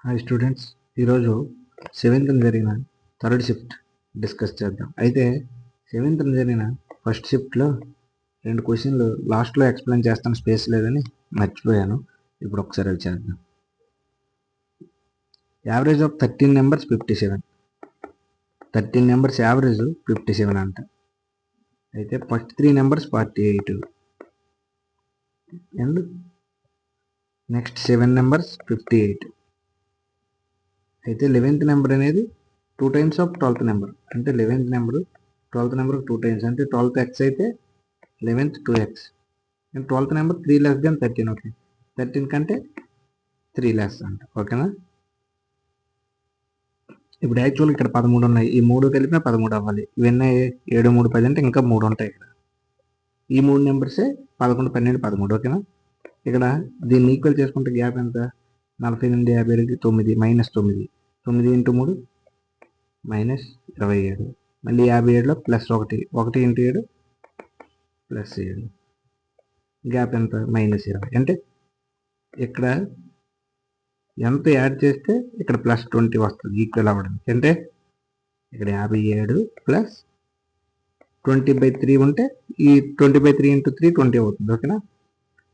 Hi students, ఈరోజు సెవెంత్న జరిగిన third shift discuss చేద్దాం. అయితే సెవెంత్న జరిగిన ఫస్ట్ షిఫ్ట్లో 2 క్వశ్చన్లు లాస్ట్లో ఎక్స్ప్లెయిన్ చేస్తాను, స్పేస్ లేదని మర్చిపోయాను. ఇప్పుడు ఒకసారి అవి చేద్దాం. Average of 13 numbers 57. 13 numbers average 57 అంట. అయితే first 3 numbers 48 and next 7 numbers 58. అయితే 11th నెంబర్ అనేది 2 టైమ్స్ ఆఫ్ 12th నెంబర్. అంటే 11th number 12th number 2 times, అంటే 12th x అయితే 11th 2x. And 12th number 3 less than 13. Okay, 13 కంటే 3 less అంట. ఓకేనా? ఇప్పుడు యాక్చువల్ ఇక్కడ 13 ఉన్నాయి, ఈ 3 కలిపిన 13 అవ్వాలి. ఇవన్నీ 7 3 10 అంటే ఇంకా 3 ఉంటాయి ఇక్కడ. ఈ 3 నెంబర్సే 11 12 13. ఓకేనా? ఇక్కడ దీన్ని ఈక్వల్ చేసుకుంటే గ్యాప్ ఎంత? 48 57 9 మైనస్ 9 9 ఇంటూ 3 మైనస్ 27. మళ్ళీ 57లో ప్లస్ 1 1 ఇంటూ 7 ప్లస్ 7. గ్యాప్ ఎంత? మైనస్ 20. అంటే ఇక్కడ ఎంత యాడ్ చేస్తే ఇక్కడ ప్లస్ 20 వస్తుంది ఈక్వల్ అవ్వడానికి. అంటే ఇక్కడ 57 ప్లస్ 20/3 ఉంటే ఈ 20/3 ఇంటూ 3 20 అవుతుంది. ఓకేనా?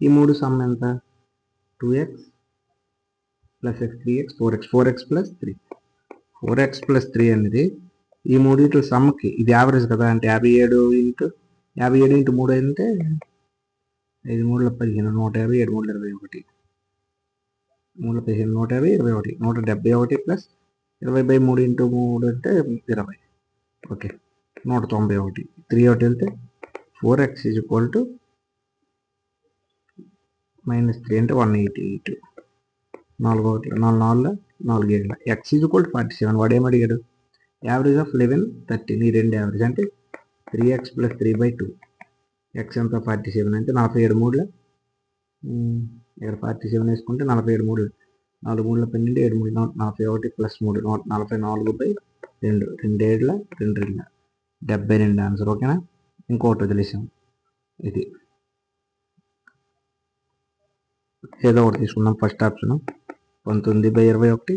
ఈ 3 సమ్ ఎంత? 2x plus x 3x 4x 4x plus 3 4x plus 3 అనేది ఈ మూడింటి సమ్కి ఇది యావరేజ్ కదా. అంటే 57 ఇంటూ 3 అంటే 5 3 15 150 7 3 21 3 15 150 21 171 ప్లస్ 20/3 ఇంటూ 3 అంటే 20. ఓకే, 191. 3 ఒకటి వెళ్తే 4x is equal to minus 3 అంటే 188. 4 1 4 4 4 7 x ఈజ్ ఈక్వల్ టు 47. వాడు ఏమడిగాడు? Average of 11 13. ఈ రెండు యావరేజ్ అంటే 3x ప్లస్ 3/2. ఎక్స్ ఎంత? 47. అంటే 47 3లో ఇక్కడ 47 వేసుకుంటే 47 3 4 3 12 7 3 41 ప్లస్ 3 44/2 2 7 2 2 72 ఆన్సర్. ఓకేనా? ఇంకోటి వదిలేసాం. ఇది ఏదో ఒకటి తీసుకున్నాం. First option 19/21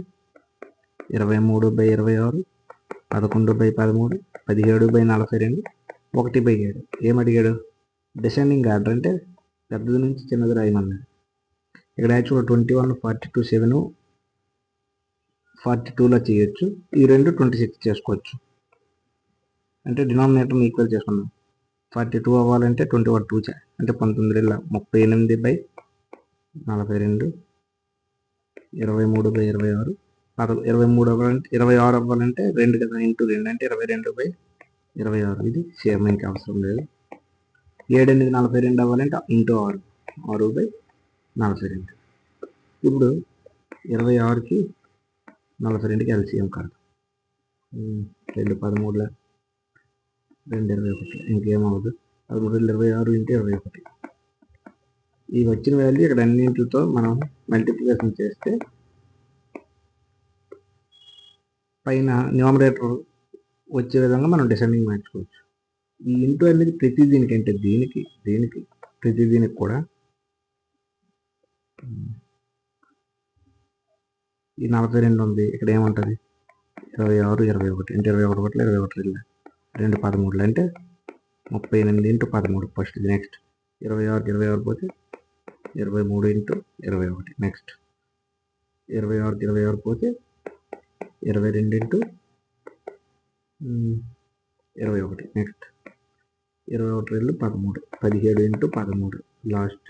23/26 11/13 17/42 1/7. ఏమడిగాడు? డిసెండింగ్ ఆర్డర్ అంటే పెద్దది నుంచి చిన్నది రాయమన్నాడు. ఇక్కడ యాక్చువల్గా 21 42 7 42లో చేయొచ్చు. ఈ రెండు 26 చేసుకోవచ్చు. అంటే డినామినేటర్ని ఈక్వల్ చేసుకున్నాం. 42 అవ్వాలంటే 21 2 అంటే 19 38/42 23/26 23 అవ్వాలంటే 26 అవ్వాలంటే 2 కదా, ఇంటూ 2 అంటే 22/26. ఇది సేమ్, ఇంకా అవసరం లేదు. 7 అనేది 42 అవ్వాలంటే ఇంటూ 6 6/42. ఇప్పుడు 26కి 42కి ఎల్సిఎం కాదు. 2 13 2 21 ఇంకేమవుదు? 13 26 ఇంటూ 21. ఈ వచ్చిన వాల్యూ ఇక్కడ అన్నింటితో మనం మల్టిప్లికేషన్ చేస్తే పైన న్యూమరేటర్ వచ్చే విధంగా మనం డిసెండింగ్ మార్చుకోవచ్చు. ఈ ఇంటూ అనేది ప్రతి దీనికి, అంటే దీనికి ప్రతి దీనికి కూడా ఈ 42 ఉంది. ఇక్కడ ఏముంటుంది? 26 21 అంటే 21 21 2 13 అంటే 38 ఇంటూ 13 ఫస్ట్. నెక్స్ట్ 26 పోతే 23 ఇంటూ 21. నెక్స్ట్ 26 పోతే 22 ఇంటూ 21. Next 21 13 17 into 13. లాస్ట్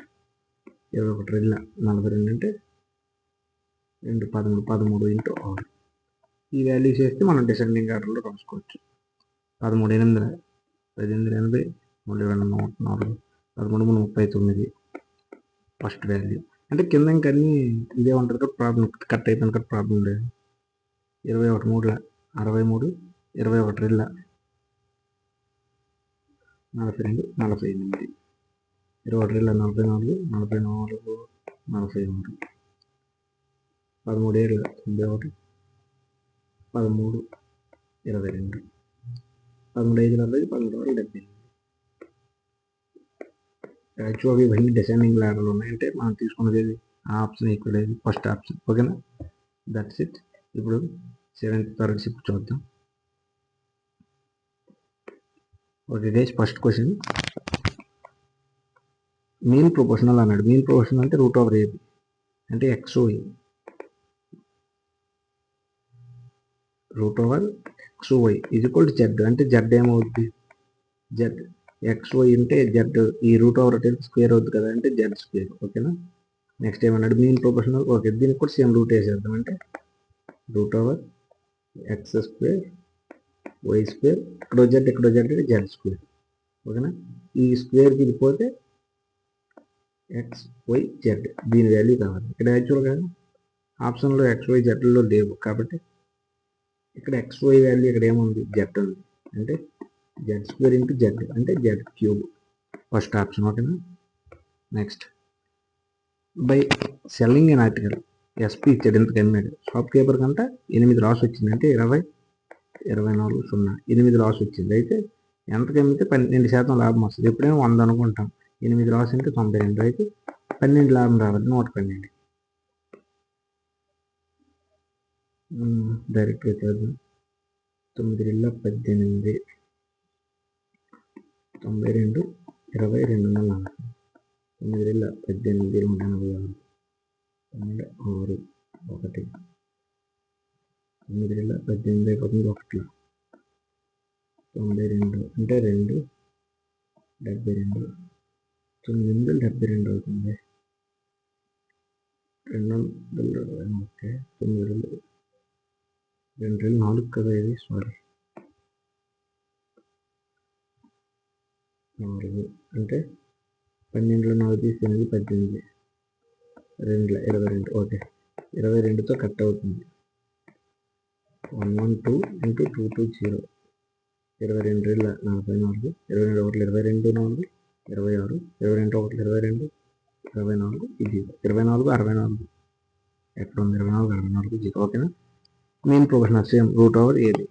21 42 అంటే 2 13 13 ఇంటూ 6. ఈ వాల్యూస్ వేస్తే మనం డిసెండింగ్ ఆర్డర్లో రాసుకోవచ్చు. 13 8 18 80 3 13 39 ఫస్ట్ వాల్యూ. అంటే కింద ఇంకా అన్నీ ఇదే ఉంటుంది కదా, ప్రాబ్లం కట్ అయిపోయింది కదా, ప్రాబ్లం లేదు. 21 3 63 21 42 48 21 44 44 43 13 7 91 13 22 13 5 40 13 70. యాక్చువల్గా ఇవన్నీ డిసెండింగ్ లాడర్లు ఉన్నాయంటే మనం తీసుకున్నది ఆ ఆప్షన్ ఈక్వల్ అయ్యేది ఫస్ట్ ఆప్షన్. ఓకేనా? That's it. ఇప్పుడు 7th థర్డ్ షిఫ్ట్ చూద్దాం. Okay guys, first question mean proportional అన్నాడు. మీన్ ప్రొపోర్షనల్ అంటే రూట్ ఓవర్ ఏబి అంటే XOY, root over XOY is equal to Z అంటే Z ఏమవుద్ది, Z XY అంటే Z ఈ రూట్ ఓవర్ స్క్వేర్ అవుతుంది కదా అంటే Z స్క్వేర్. ఓకేనా. నెక్స్ట్ ఏమన్నాడు, మీన్ ప్రొపోర్షనల్. ఓకే, దీనికి కూడా సేమ్ రూట్ వేసేద్దాం అంటే root over X square Y square, ఇక్కడ Z అంటే Z స్క్వేర్. ఓకేనా. ఈ స్క్వేర్కి ఇది పోతే XYZ దీని వాల్యూ కావాలి. ఇక్కడ యాక్చువల్గా ఆప్షన్లో XYZలో లేవు కాబట్టి ఇక్కడ XY వాల్యూ ఇక్కడ ఏముంది, Z ఉంది అంటే Z స్క్వేర్ ఇంటూ Z అంటే Z క్యూబ్, ఫస్ట్ ఆప్షన్. ఓకేనా. Next, by selling N article SP ఇచ్చాడు, ఇంతకు అమ్మాడు. షాప్ కీపర్ కంటే 8 లాస్ వచ్చింది అంటే 24 0 8 లాస్ వచ్చింది. అయితే ఎంతకు అమ్మితే 12% లాభం వస్తుంది. ఎప్పుడైనా 100 అనుకుంటాం, 8 లాస్ అంటే 92, అయితే 12 లాభం రావాలి, 112. డైరెక్ట్గా చేద్దాం. 9 18 92 20 240 9 18 286 6 1 9 18 అయిపోతుంది 1 92 అంటే 2 72 972 అవుతుంది. 200 ఓకే 9 2 4 కదా ఇది, సారీ 4 అంటే 12 4 తీసి 8 18 2 22. ఓకే 22తో కట్ అవుతుంది. 112 ఇంటూ 220 22 44 22 1 22 4 26 22 1 22 24 ఇది 24 64 ఎక్కడ ఉంది 24 64 జీరో. ఓకేనా. Main proportional same root over ఏది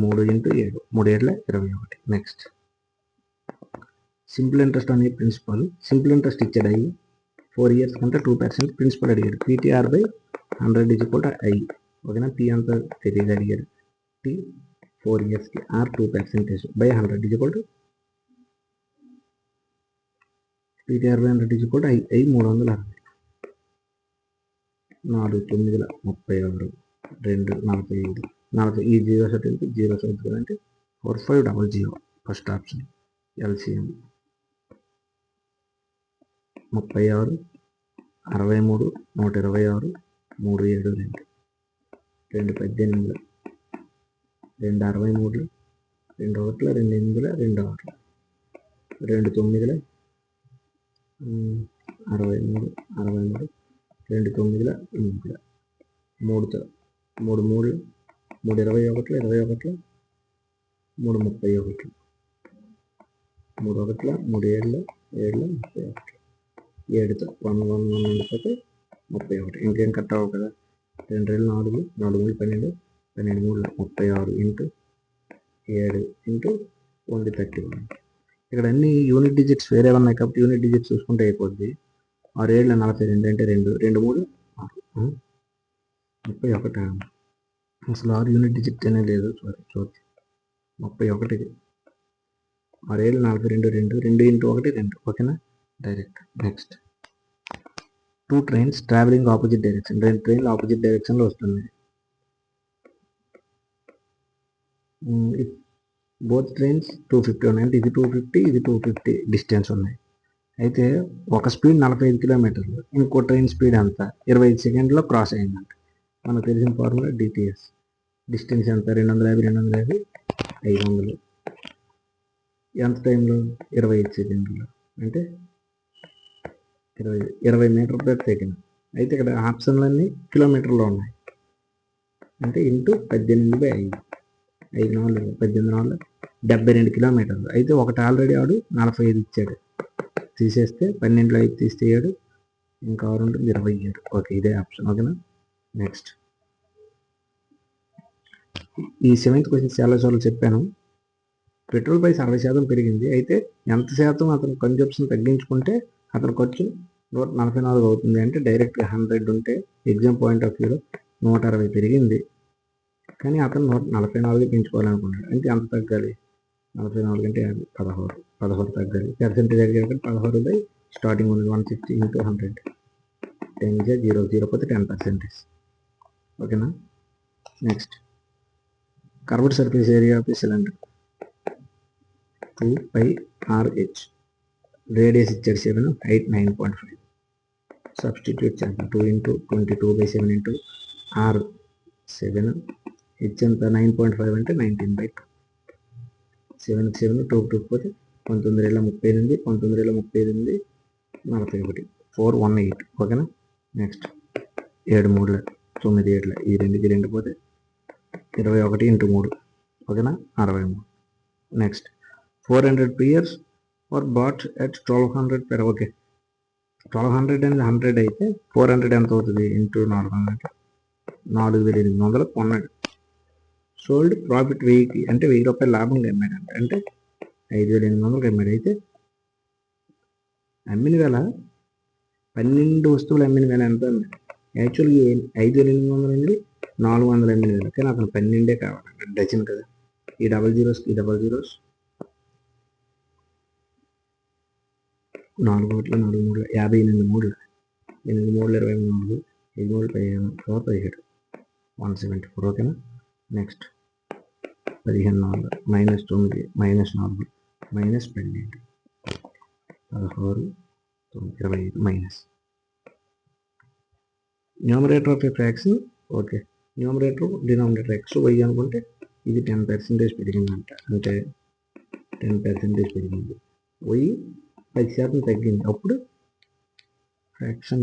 3 ఇంటూ 7 3 7 21. నెక్స్ట్, సింపుల్ ఇంట్రెస్ట్ అనే ప్రిన్సిపల్. సింపుల్ ఇంట్రెస్ట్ ఇచ్చాడు అయ్యి 4 years కంటే 2% ప్రిన్సిపల్ అడిగాడు. PTR by 100 is equal to I. ఓకేనా. P అంతా తెలియదు అడిగాడు. T 4 yearsకి R 2% by 100 is equal to PTR by 100 is equal to I 360 4 9 36 2 45 40 ఈ 0 సెట్ అంటే 0 సెట్ అంటే 4500 ఫస్ట్ ఆప్షన్. LCM 36 63 126 372 2 18 2 63 2 1 2 8 2 6 2 9 63 63 2 9 8 3 3 3 21 21 3 31 3 1 3 7 7 31 7తో 1 1 1 ఉండిపోతే 31. ఇంకేం కట్ అవ్వవు కదా. 2 4 4 12 12 36 ఇంటూ 7 ఇంటూ 31. ఇక్కడ అన్ని యూనిట్ డిజిట్స్ వేరే ఉన్నాయి కాబట్టి యూనిట్ డిజిట్స్ చూసుకుంటే అయిపోద్ది. 6 7 42 అంటే 2 2 3 31. అసలు 6 యూనిట్ డిజిట్ అనే లేదు, సారీ చూద్దాం. 31 6 7 42 2 2 ఇంటూ 1 2. ఓకేనా. Direct. Next, 2 trains travelling opposite direction. 2 ట్రైన్లు ఆపోజిట్ డైరెక్షన్లో వస్తున్నాయి. బోత్ ట్రైన్స్ 250 ఉన్నాయి అంటే ఇది 250 ఇది 250 డిస్టెన్స్ ఉన్నాయి. అయితే ఒక స్పీడ్ 45 కిలోమీటర్లు, ఇంకో ట్రైన్ స్పీడ్ అంత 25 సెకండ్లో క్రాస్ అయిందంట. మనకు తెలిసిన ఫార్ములా DTS. డిస్టెన్స్ ఎంత 250 250 500 ఎంత టైంలో 25 సెకండ్లో అంటే 20 మీటర్ పర్ సెకండ్. అయితే ఇక్కడ ఆప్షన్లన్నీ కిలోమీటర్లో ఉన్నాయి అంటే ఇంటూ 18/5 5 4 18 4 72 కిలోమీటర్లు. అయితే ఒకటి ఆల్రెడీ ఆడు 45 ఇచ్చాడు, తీసేస్తే 12లో 5 తీస్తే 7 ఇంకా 6 ఉంటుంది 27. ఓకే ఇదే ఆప్షన్. ఓకేనా. నెక్స్ట్, ఈ 7th క్వశ్చన్ చాలాసార్లు చెప్పాను. పెట్రోల్ ప్రైస్ 60% పెరిగింది. అయితే ఎంత శాతం అతను కన్జంప్షన్ తగ్గించుకుంటే అతను ఖర్చు 144 అవుతుంది అంటే డైరెక్ట్గా 100 ఉంటే ఎగ్జామ్ పాయింట్ ఆఫ్ వ్యూలో 160 పెరిగింది, కానీ అతను 144 పెంచుకోవాలనుకున్నాడు. అంటే ఎంత తగ్గాలి? 44 అంటే 16 తగ్గాలి. పర్సెంటేజ్ అడిగారు కానీ 16 స్టార్టింగ్ ఉంది 160 into 100, 10 0 0 పోతే 10%. ఓకేనా. Next curved surface area of the cylinder 2πRH, radius ఇచ్చాడు 7, హైట్ 9.5. సబ్స్టిట్యూట్ చేద్దాం. 2 into 22/7 into R 7, హెచ్ ఎంత 9.5 అంటే 19/2. 7 7 2 పోతే 1938, 1938 41, 418. ఓకేనా. నెక్స్ట్ 7 3 9 7 ఈ 2 పోతే 21 into 3. ఓకేనా. 63. Next 400 pears or bought at 1200 per. Okay, 1200 అనేది 100 అయితే 400 ఎంత అవుతుంది? ఇంటూ 400 అంటే 4800 కొన్నాడు. సోల్డ్ ప్రాఫిట్ 1000 అంటే 1000 రూపాయలు లాభంగా అమ్మాడు అంటే 5800 అమ్మాడు. అయితే అమ్మిన వేళ 12 వస్తువులు అమ్మిన వేళ ఎంత ఉంది? యాక్చువల్గా 5800 నుండి 400 అమ్మిన వేళ, కానీ అతను 12 కావాలి, డజన్ కదా. ఈ డబల్ జీరోస్ 4 కోట్ల 4 మూడు 58 మూడు 8 మూడు 24, 5 మూడు 15, 17, 174. ఓకేనా. Next 15 4 -9 -4 -12 16 25 minus numerator of A fraction. Okay, numerator denominator x/y అనుకుంటే ఇది 10% పెరిగిందంట, అంటే 10% పెరిగింది. y 10% తగ్గింది, అప్పుడు ఫ్రాక్షన్.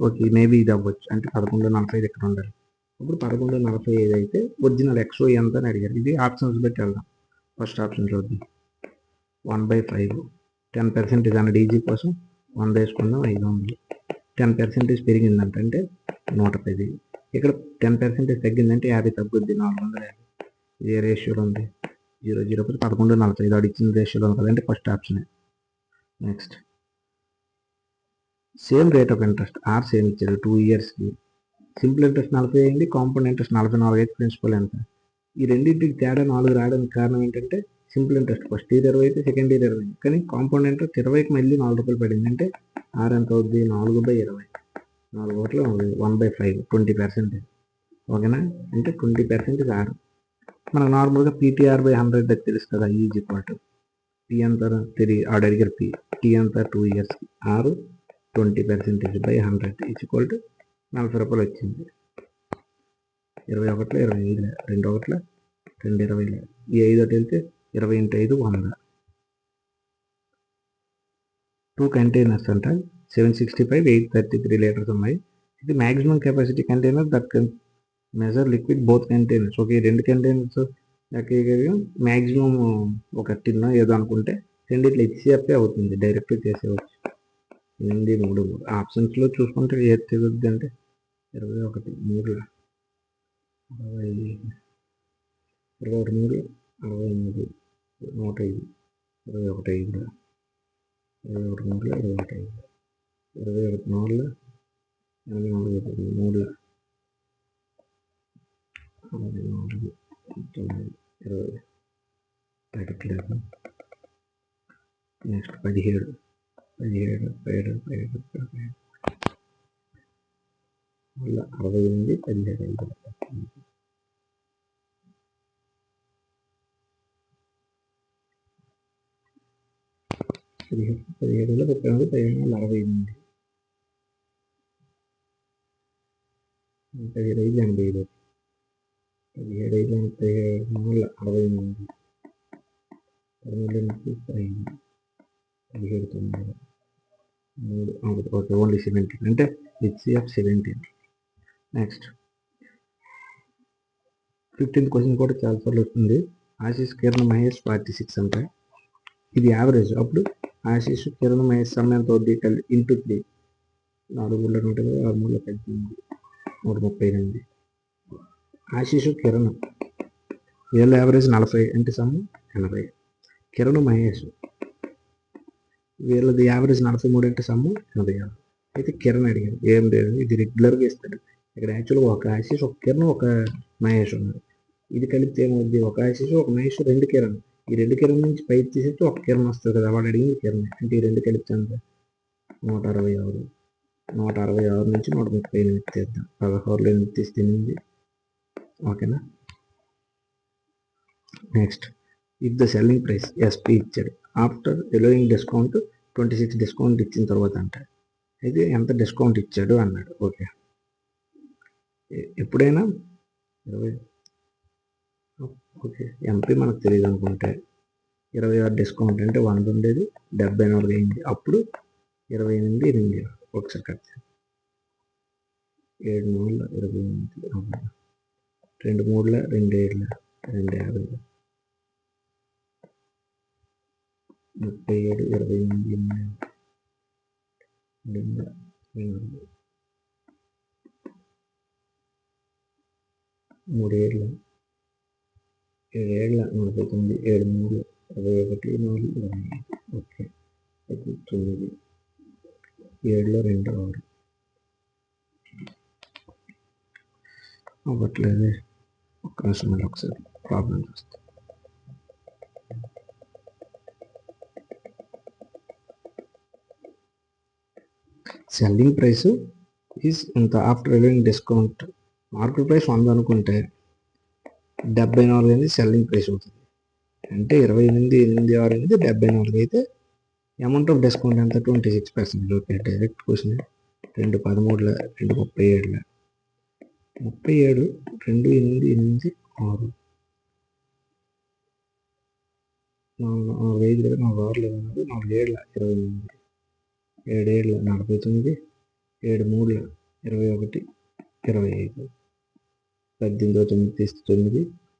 ఓకే, మేబీ ఇది అవ్వచ్చు, అంటే 1145 ఇక్కడ ఉండాలి. అప్పుడు 1145 అయితే ఒరిజినల్ x/y ఎంత అని అడిగారు. ఇది ఆప్షన్స్ బట్టి వెళ్దాం. ఫస్ట్ ఆప్షన్ చూద్దాం. 1/5 10% అన్న డీజీ కోసం 100 వేసుకుందాం. 500. 10% పెరిగిందంట అంటే 110. ఇక్కడ 10% తగ్గిందంటే 50 తగ్గుద్ది, 450. ఇది ఏ రేషియోలో ఉంది? 0 0 పోతే 1145 వాడు ఇచ్చిన రేషియోలో ఉంది కదంటే ఫస్ట్ ఆప్షనే. Next same rate of interest are same ఇచ్చారు 2 ఇయర్స్కి. సింపుల్ ఇంట్రెస్ట్ 40 అయింది, కాంపౌండ్ ఇంట్రెస్ట్ 44 అయితే ప్రిన్సిపల్ ఎంత? ఈ రెండింటికి తేడా 4 రావడానికి కారణం ఏంటంటే సింపుల్ ఇంట్రెస్ట్ ఫస్ట్ ఇయర్ 20 అయితే సెకండ్ ఇయర్ 20, కానీ కాంపౌండ్ ఇంట్రెస్ట్ 20కి మళ్ళీ 4 రూపాయలు పడింది, అంటే ఆర్ ఎంత అవుద్ది? 4/20. 4 కోట్ల 1/5 20%. ఓకేనా. అంటే 20% ఆర్. మనకు నార్మల్గా PTR/100 తెలుసు కదా. ఈజ్ ఈక్వల్ టు పి ఎంత ఆడు అడిగారు పి, టీ ఎంత 2 ఇయర్స్కి, ఆరు 20%/100 ఈజ్ ఈక్వల్ టు 40 రూపాయలు వచ్చింది. 21 25 2 1 2 20 ఈ 5 ఒకటి వెళ్తే 20 × 5 100. 2 కంటైనర్స్ అంట 765 833 లీటర్స్ ఉన్నాయి. ఇది maximum capacity container that can measure liquid both containers. Okay, 2 containers maximum ఒక టిన్ ఏదో అనుకుంటే రెండిట్లో HCF అవుతుంది, డైరెక్ట్ చేసేవచ్చు. 8 3 3 ఆప్షన్స్లో చూసుకుంటే ఏది తెగుద్ది అంటే 21 3 21 3 63 105 21 5 21 3 21 5 21 4 84 3 64 20 నెక్స్ట్ 17 మళ్ళీ 68 17 17 38 17 68 17 85 17 మళ్ళీ 68 17 3 ఓకే, ఓన్లీ 17 అంటే HCF 17. నెక్స్ట్ 15th క్వశ్చన్ కూడా చాలాసార్లు వస్తుంది. ఆశీష్ కిరణ్ మహేష్ 46 అంటే ఇది యావరేజ్. అప్పుడు ఆశీష్ కిరణ్ మహేష్ సమ్ ఎంత అవుద్ది? ఇంటూ 3 4 3 120 6 3 18 132. ఆశీష్ కిరణ్ వీళ్ళ యావరేజ్ 40 అంటే సమ్ 80. కిరణ్ మహేష్ వీళ్ళది యావరేజ్ 43 అంటే సమ్ 86. అయితే కిరణ్ అడిగారు ఏం లేదు, ఇది రెగ్యులర్గా ఇస్తాడు. ఇక్కడ యాక్చువల్గా ఒక ఆశీష్, ఒక కిరణ్, ఒక మహేష్ ఉన్నారు. ఇది కలిపితే ఏమవుద్ది, ఒక ఆశీష్, ఒక మహేష్, 2 కిరణ్. ఈ 2 కిరణ్ నుంచి పైకి తీసేస్తే ఒక కిరణ్ వస్తుంది కదా, వాడు అడిగింది కిరణ్. అంటే ఈ 2 కలిపితే అంత 166. 166 నుంచి 138 తీద్దాం. 16లో 8 తీస్తే 8. ఓకేనా. Next, if the selling price SP ఇచ్చాడు, ఆఫ్టర్ ఎలోయింగ్ డిస్కౌంట్ 26 డిస్కౌంట్ ఇచ్చిన తర్వాత అంట, అయితే ఎంత డిస్కౌంట్ ఇచ్చాడు అన్నాడు. ఓకే, ఎప్పుడైనా 20, ఓకే, ఎంపీ మనకు తెలియదు అనుకుంటే 26 డిస్కౌంట్ అంటే 100 ఉండేది, 74 అయింది. అప్పుడు 28, 8, ఒకసారి కట్ 7 4 28, 2 3 2 7 2 50, 37 28 3 7 7 49 7 3 21 4 25. ఓకే, 9 7లో 2 6 అవ్వట్లేదు. ఒక్క నిమిషం, మళ్ళీ ఒకసారి ప్రాబ్లం వస్తుంది. సెల్లింగ్ ప్రైస్ ఈజ్ ఇంత after allowing discount. Market price 100 అనుకుంటే 74 అనేది సెల్లింగ్ ప్రైస్ అవుతుంది. అంటే 28, 8, 6 74 అయితే అమౌంట్ ఆఫ్ డిస్కౌంట్ ఎంత, 26%. Okay, direct question. 2 13 2 37 37 2 8 8 6 4 5 4 6 4 7 28 7 7 49 7 3 21 25 18 9 తీస్తే 9 29 6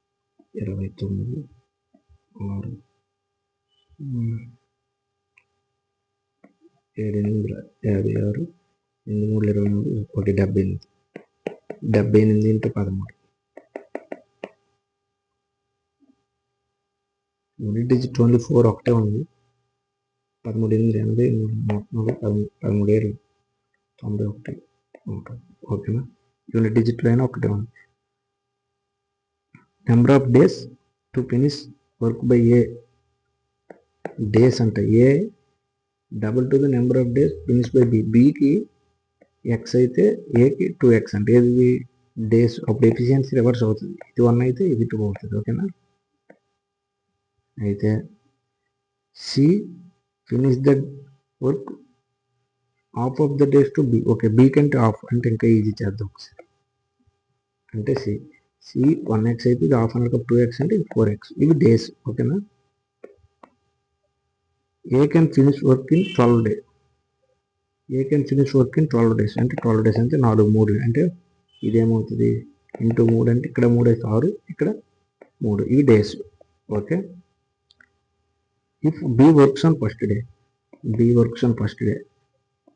7 8 56 8 3 23 1 78 78 ఇంటూ 13. యూనిట్ డిజిట్ ఓన్లీ 4 ఒకటే ఉంది. 13 8 80 13 91. ఓకేనా. యూనిట్ డిజిట్లో అయినా ఒకటే ఉంది. Number of days to finish work by A. Days అంటే A double to the number of days finish by B. బికి ఎక్స్ అయితే ఏకి 2x అంటే ఏది డేస్. అప్పుడు ఎఫిషియన్సీ రివర్స్ అవుతుంది. ఇది 1 అయితే ఇది 2 అవుతుంది. ఓకేనా. అయితే C finish the work half of the days to B. Okay, B కంటే హాఫ్ అంటే ఇంకా ఈజీ చేద్దాం ఒకసారి. అంటే సి 1x అయితే ఇది హాఫ్ అనక 2x అంటే ఇది 4x. ఇవి డేస్. ఓకేనా. ఏ can finish work in 12 days. A can finish work in 12 days అంటే 12 డేస్ అంటే 4 3 అంటే ఇదేమవుతుంది ఇంటూ 3 అంటే ఇక్కడ 3 అయితే 6, ఇక్కడ 3. ఇవి days. Okay. If B works on first day, B works on first day,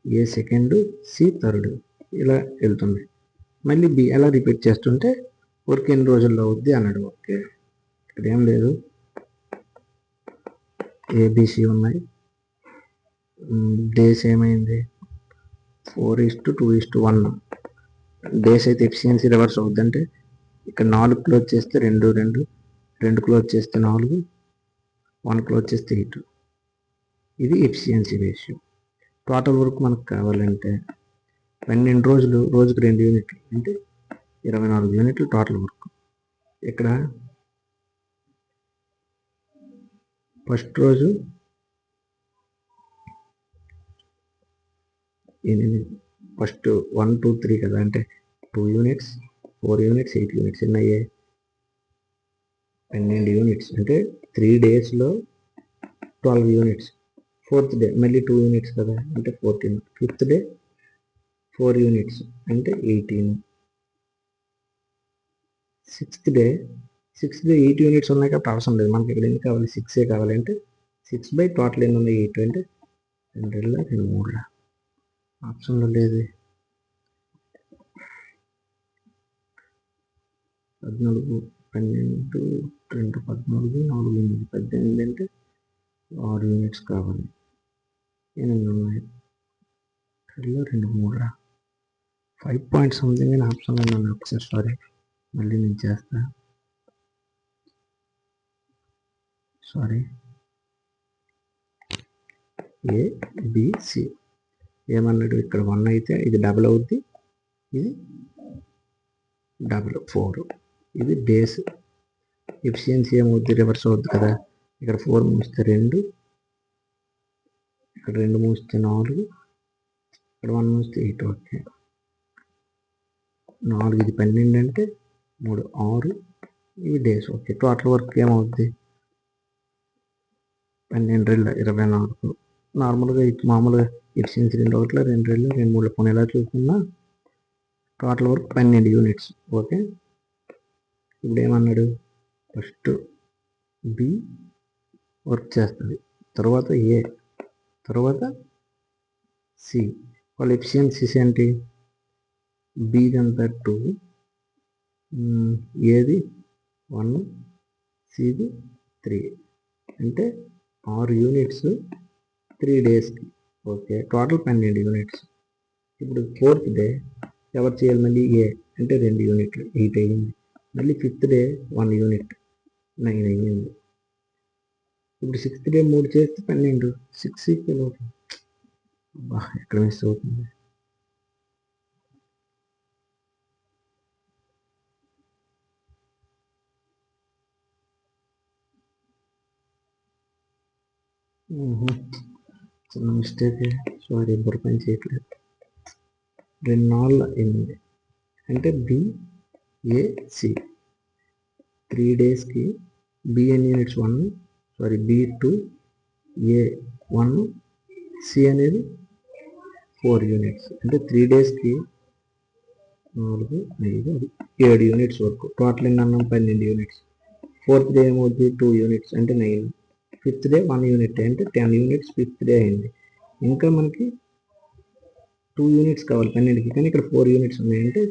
A second, C third, ఇలా వెళ్తుంది. మళ్ళీ బి ఎలా రిపీట్ చేస్తుంటే వర్క్ ఎన్ని రోజుల్లో అవుద్ది అన్నాడు. ఓకే, ఇక్కడ ఏం లేదు, ఏబిసి ఉన్నాయి. డేస్ ఏమైంది 4:2:1. డేస్ అయితే ఎఫిషియన్సీ రివర్స్ అవుద్ది. అంటే ఇక్కడ 4 క్లోజ్ చేస్తే 2 2, 2 క్లోజ్ చేస్తే 4, 1 క్లోజ్ చేస్తే 8. ఇది ఎఫిషియన్సీ రేషియో. టోటల్ వర్క్ మనకు కావాలంటే 12 రోజులు, రోజుకు 2 యూనిట్లు అంటే 24 యూనిట్లు టోటల్ వర్క్. ఇక్కడ ఫస్ట్ రోజు ఫస్ట్ 1 2 3 కదా, అంటే 2 యూనిట్స్ 4 యూనిట్స్ 8 యూనిట్స్ ఎన్ని అయ్యాయి 12 యూనిట్స్. అంటే 3 డేస్లో 12 యూనిట్స్. ఫోర్త్ డే మళ్ళీ 2 యూనిట్స్ కదా, అంటే 14. ఫిఫ్త్ డే 4 యూనిట్స్ అంటే 18. సిక్స్త్ డే 8 యూనిట్స్ ఉన్నాయి కాబట్టి అవసరం లేదు మనకి. ఇక్కడ ఎన్ని కావాలి 6 కావాలి. అంటే 6 టోటల్ ఎన్ని ఉన్నాయి 8 అంటే 2 2 3 ఆప్షన్లో లేదు. 14 12 2 14 4 8 18 అంటే 6 యూనిట్స్ కావాలి. 8 ఉన్నాయి 2 2 3 5 పాయింట్ సంథింగ్ అని ఆప్షన్ ఉన్నాను. ఒకసారి సారీ, మళ్ళీ నేను చేస్తా. సారీ, ఏబిసి ఏమన్నాడు ఇక్కడ 1 అయితే ఇది డబుల్ అవుద్ది, ఇది డబుల్ 4, ఇది డేస్. ఎఫిషియన్సీ ఏమవుద్ది, రివర్స్ అవుద్ది కదా. ఇక్కడ 4 మూస్తే 2, ఇక్కడ 2 మూస్తే 4, ఇక్కడ 1 మూస్తే 8. ఓకే, 4 ఇది 12 అంటే 3 6, ఇవి డేస్. ఓకే, టోటల్ వర్క్ ఏమవుద్ది 12 24. నార్మల్గా మామూలుగా ఎఫిషియన్సీ 2 ఒకటిలో 2 2 3 పోనీ ఎలా చూసుకున్నా టోటల్ వర్క్ 12 యూనిట్స్. ఓకే, ఇప్పుడు ఏమన్నాడు, ఫస్ట్ బి వర్క్ చేస్తుంది, తర్వాత ఏ, తర్వాత సి. వాళ్ళ ఎఫిషియన్సీస్ ఏంటి, బిది అంతా 2, ఏది 1, సిది 3, అంటే 6 యూనిట్స్ 3 డేస్కి. Okay, total 12 units. ఇప్పుడు 4th డే ఎవరు చేయాలి, మళ్ళీ ఏ అంటే 2 యూనిట్లు 8 అయ్యింది. మళ్ళీ 5th డే 1 యూనిట్ 9 అయ్యింది. ఇప్పుడు 6th డే 3 చేస్తే 12, 6 ఈక్వల్ అవుతుంది. ఎక్కడ మిస్ అవుతుంది, చిన్న మిస్టేక్, సారీ, బుర్రపని చేయట్లేదు. 2 4 8 అంటే బిఏసి 3 డేస్కి B N units 1, sorry B2, A1, C అనేది 4 యూనిట్స్. అంటే 3 డేస్కి 4 5 7 యూనిట్స్ వరకు. టోటల్ ఎన్ని అన్నాం, 12 యూనిట్స్. 4th డే ఏమవుతుంది 2 యూనిట్స్ అంటే 9. 5th డే 1 యూనిట్ అంటే 10 యూనిట్స్ 5th డే అయింది. ఇంకా మనకి 2 యూనిట్స్ కావాలి 12కి, కానీ ఇక్కడ 4 యూనిట్స్ ఉన్నాయంటే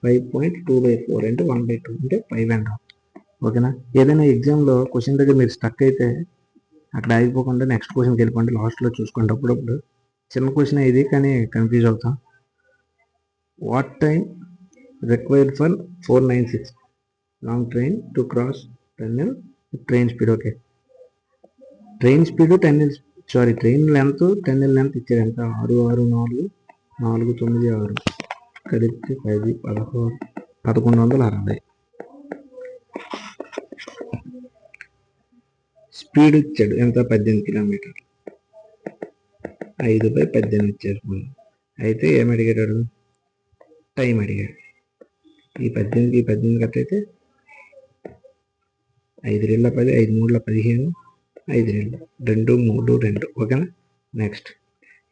5.2/4 అంటే 1/2 అంటే 5.5. ఓకేనా. ఏదైనా ఎగ్జామ్లో క్వశ్చన్ దగ్గర మీరు స్టక్ అయితే అక్కడ ఆగిపోకుండా నెక్స్ట్ క్వశ్చన్కి వెళ్ళిపోండి, లాస్ట్లో చూసుకోండి. అప్పుడప్పుడు చిన్న క్వశ్చన్ ఇది కానీ కన్ఫ్యూజ్ అవుతాం. What time required for 496 long train to cross tunnel train speed. Okay, train speed train length tunnel length ఇచ్చారు ఎంత, 6 6 4 4 9 6 కలిపితే 10 16 1160. స్పీడ్ ఇచ్చాడు ఎంత, 18 కిలోమీటర్లు. 5/18 ఇచ్చేసుకున్నాం. అయితే ఏమడిగాడు, టైం అడిగాడు. ఈ 18కి 18 కట్ అయితే 5 2 10, 5 3 15, 5 2 2 3 2. ఓకేనా. నెక్స్ట్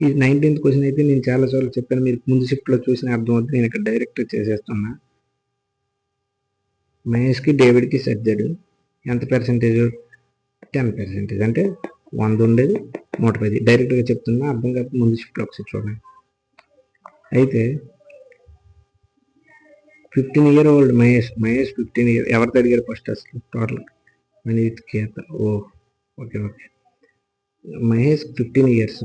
ఈ 19th క్వశ్చన్ అయితే నేను చాలాసార్లు చెప్పాను, మీరు ముందు షిఫ్ట్లో చూసిన అర్థం అవుతుంది. నేను ఇక్కడ డైరెక్ట్ చేసేస్తున్నా. మహేష్కి డేవిడ్కి సర్దాడు, ఎంత పర్సెంటేజ్, 10%. అంటే 100 ఉండేది 110. డైరెక్ట్గా చెప్తున్నా, అర్థం కాకపోతే ముందు షిఫ్ట్లో ఒకసారి చూడండి. అయితే 15 year old మహేష్ 15 years. ఎవరితో అడిగారు ఫస్ట్ అసలు total, Maneet Ketan. Okay Mahesh 15 years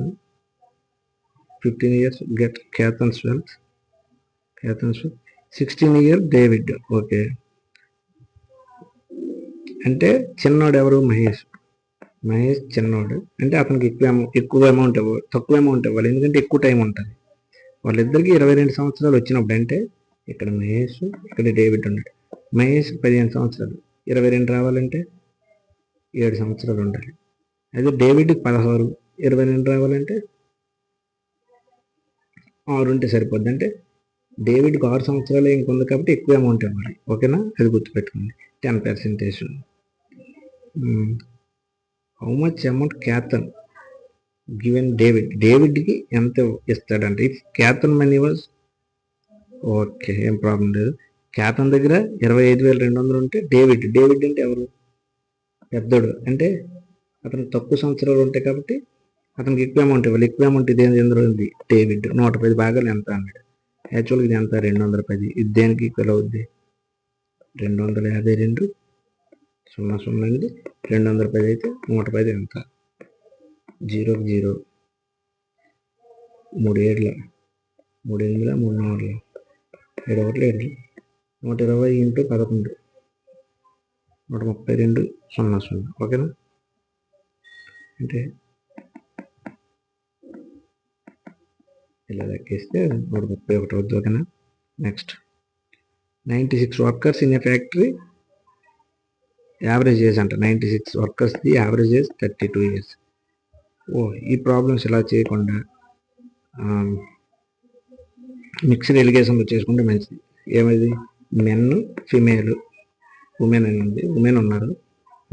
get Ketan's wealth 16 year David. Okay, అంటే చిన్నోడు ఎవరు, మహేష్ చిన్నోడు. అంటే అతనికి ఎక్కువ అమౌంట్ ఇవ్వాలి, తక్కువ అమౌంట్ ఇవ్వాలి, ఎందుకంటే ఎక్కువ టైం ఉంటుంది. వాళ్ళిద్దరికి 22 సంవత్సరాలు వచ్చినప్పుడు, అంటే ఇక్కడ మహేష్ ఇక్కడ డేవిడ్ ఉన్నాడు. మహేష్ 15 సంవత్సరాలు, 22 రావాలంటే 7 సంవత్సరాలు ఉండాలి. అదే డేవిడ్కి 16, 22 రావాలంటే 6 ఉంటే సరిపోద్ది. అంటే డేవిడ్కి 6 సంవత్సరాలు ఇంకొంది కాబట్టి ఎక్కువ అమౌంట్ ఇవ్వాలి. ఓకేనా, అది గుర్తుపెట్టుకోండి. 10%. హౌ మచ్ అమౌంట్ క్యాథన్ గివెన్ డేవిడ్కి ఎంత ఇస్తాడంటే, ఇఫ్ క్యాథన్ మనీ వాజ్, ఓకే ఏం ప్రాబ్లం లేదు. క్యాథన్ దగ్గర 25,200 ఉంటే డేవిడ్ అంటే ఎవరు, పెద్దోడు. అంటే అతను తక్కువ సంవత్సరాలు ఉంటాయి కాబట్టి అతనికి ఎక్కువ అమౌంట్ ఇవ్వాలి. ఎక్కువ అమౌంట్ ఇది ఎందులో ఉంది, డేవిడ్ 110 భాగాలు ఎంత అన్నాడు. యాక్చువల్గా ఇది ఎంత, 210. ఇది దేనికి ఈక్వల్ అవుద్ది, 252 0 0 అనేది 210 అయితే 110 ఎంత, 0 0 3 7 3 8 3 4 7 ఒకటి 7, 120 ఇంటూ 11, 132, 00. ఓకేనా? అంటే ఇలా లెక్కేస్తే 131 అవుతుంది. ఓకేనా? Next 96 workers in a factory, average age అంట. 96 వర్కర్స్ది యావరేజ్ ఏజ్ 32 ఇయర్స్. ఈ ప్రాబ్లమ్స్ ఇలా చేయకుండా మిక్స్డ్ ఎలిగేషన్లో చేసుకుంటే మంచిది. ఏమైంది? మెన్, ఫిమేల్, ఉమెన్ అనేది ఉమెన్ ఉన్నారు.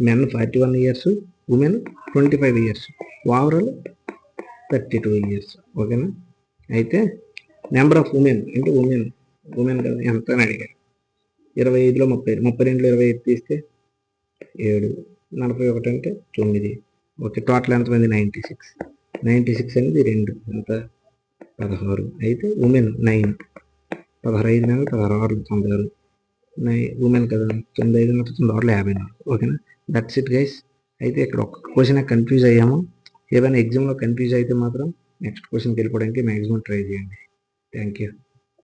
Men 41 years, women 25 years, overall 32 years. ఓకేనా? అయితే నెంబర్ ఆఫ్ ఉమెన్ అంటే ఉమెన్ కదా ఎంత అని అడిగారు. 25లో 30, 32లో 25 తీస్తే 7, 41 అంటే 9. ఓకే, టోటల్ ఎంతమంది? 96. 96 అనేది 2 ఎంత? 16. అయితే ఉమెన్ 9, 16 5 నెలలు 16 96, ఉమెన్ కదా 95 96 ఓకేనా? That's it guys. అయితే ఇక్కడ ఒక క్వశ్చన్ కన్ఫ్యూజ్ అయ్యాము. ఏదైనా ఎగ్జామ్లో కన్ఫ్యూజ్ అయితే మాత్రం నెక్స్ట్ క్వశ్చన్కి వెళ్ళిపోవడానికి మ్యాక్సిమం ట్రై చేయండి. Thank you.